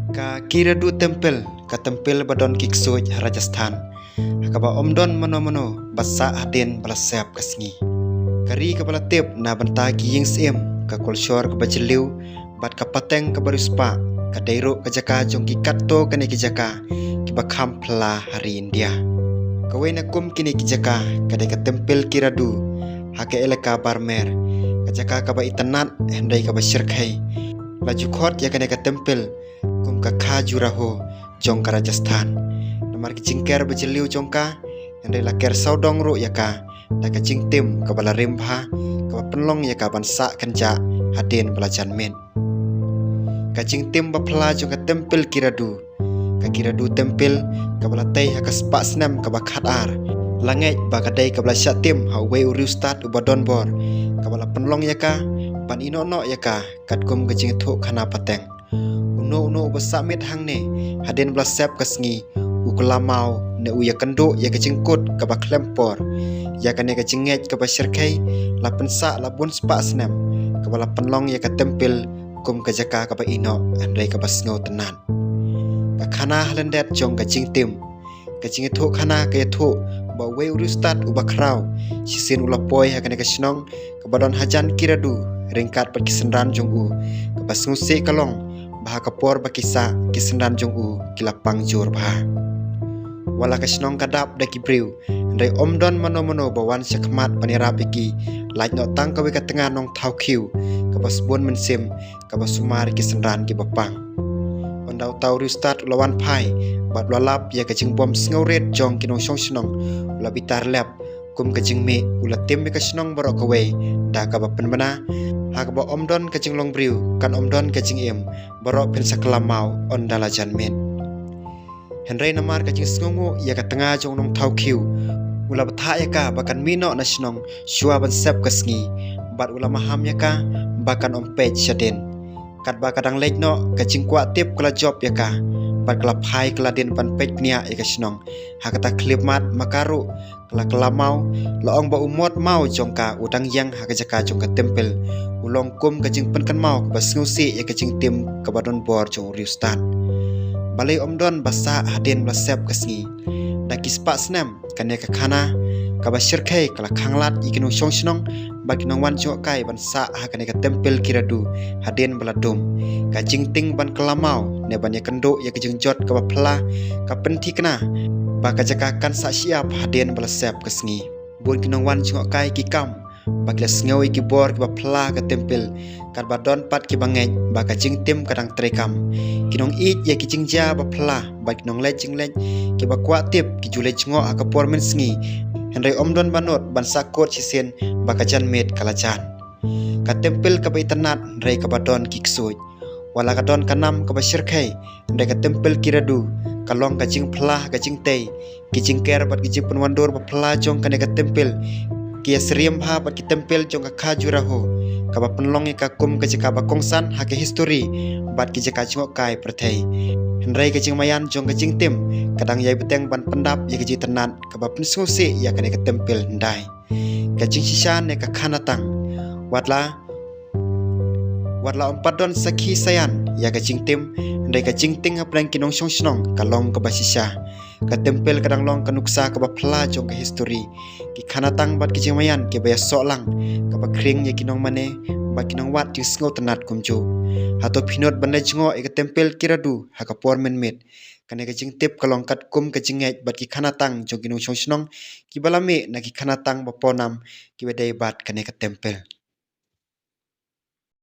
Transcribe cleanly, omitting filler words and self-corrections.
Ka Kiradu Temple, ka tempel badon kiksoj Rajasthan. Hakaba omdon mano basa hadin balasep kasngi. Kari ka balatip na banta ki ying sim ka kulsor ka bajeliu bat ka pateng ka baruspa ka dairo ka jaka jong ki katto kane ki jaka ki bakham phla hari India. Kawai na kum kini ki jaka ka de ka tempel Kiradu hake elaka barmer ka jaka ka ba itanat hendai ka ba shirkhai. Laju khot ya kane ka tempel kum ka khajuraho jong ka Rajasthan. Namar ki jingker bajeliu jong ka hendai la ker saudong ro ya ka da ka jingtim ka bala rimbha ka penlong ya ka bansa kanja hadin belajan men. Ka jingtim ba phla jong ka tempel Kiradu. Ka Kiradu tempel ka bala tei ha ka spa snam ka ba khat ar. Langai ba ka dai ka bala syatim ha we uri ustad ubadon bor. Ka bala penlong ya ka ban ino no ya ka kat kum ka jing thu khana pateng. Uno ba samit hang ne hadin bala sep kasngi ukulamau ne uya kendo ya ka jingkut ka ba klempor. Ya ka ne ka jinget ka ba syirkai la pensa la bun spa snam ka bala penlong ya ka tempel kum ka jaka ka ba ino andai ka ba sngo tenan. Ka khana halendet jong ka jingtim ka jingi thu khana ka thu ba we urustat uba kraw sisin ulapoi ha ka ne ka snong ka badon hajan Kiradu ringkat pat kisendran jong u ka ba sngusi kalong bah ka por ba kisa kisendran jong u kilapang jur bah. Wala ka snong kadap da kibriu ndai omdon mano bawan syakmat panira piki lait no tang ka we ka tengah nong thau khiu ka bas bon mensim ka bas sumar kisendran ki bapang. Ondau tau rustat lawan phai bat lalap ya ka jing bom sngoret jong kinong song snong ula bitar lap kum ka jing me ula tim ka snong borok ka we da ka ba penbana ha ka ba omdon ka jing long briu kan omdon ka jing em borok pen saklamau ondala janmen. Henry namar ka jing sngongu ya ka tengah jong nong thau khiu ula batha ya ka bakan mino na snong shua ban sep ka sngi bat ula maham ya ka bakan ompej shaden. Kat ba kadang lek no ka jingkwa tip kala job ya ka bat kala phai kala din pan pej nia ya ka snong ha kata klip mat makaru kala mau laong ba umot mau jong ka udang yang ha ka jaka jong ka tempel ulong kum ka jing pan kan mau ka basngusi ya ka jing tim ka badon bor jong riustan balai omdon basa hadin blasep kasngi da kispa snam kan ya ka khana ka ba shirkhai kala khanglat ikinu song snong ba kinong wan jo kai ban sa ha kan ka tempel Kiradu hadin baladum ka jingting ban kelamau ne ban ya kendo ya ka jingjot ka ba phla ka penti kana ba ka jaka kan sa siap hadin balasep kasngi bun kinong wan jo kai ki kam ba kla sngawi ki bor ki ba phla ka tempel kat ba don pat ki bangai ba ka jingtim kadang trekam kinong it ya ki jingja ba phla ba kinong le jinglek ki ba kwa tip ki jule jingo aka por men sngi Henry omdon banot ban sakot sisen bakajan med kalajan. Ka tempel ka ba itanat rei ka badon kiksoj. Wala ka don kanam ka ba syirkhai rei ka tempel Kiradu kalong ka jing phla ka jing tei ki jing ker bat ki jing penwandor ba phla jong ka ne ka tempel ki asriam bha bat ki tempel jong ka khajuraho ka ba penlong ka kum ka jika ba kongsan ha ka history bat ki jika jingok kai prathai. Henry ka jing mayan jong ka jing tim kadang yai beteng ban pendap ya ka jing tenat ka ba pensngose ya ka ne ka tempel ndai ka jing sishan ne ka khanatang watla ompadon sakhi sayan ya ka jing tim ndai ka jing ting aprang kinong song snong ka long ka ba sisha ka tempel kadang long ka nuksa ka ba phla jong ka history ki khanatang bat ki jing mayan ke ba so lang ka ba khring ya kinong mane ba kinong wat jing sngo tenat kumjo hato phinot bandai jingo e ka tempel Kiradu ha ka por men met kane ka jing tip kalong kat kum ka jingai bat ki khanatang jong kinong song snong ki balame na ki khanatang ba ponam ki bedai bat kane ka tempel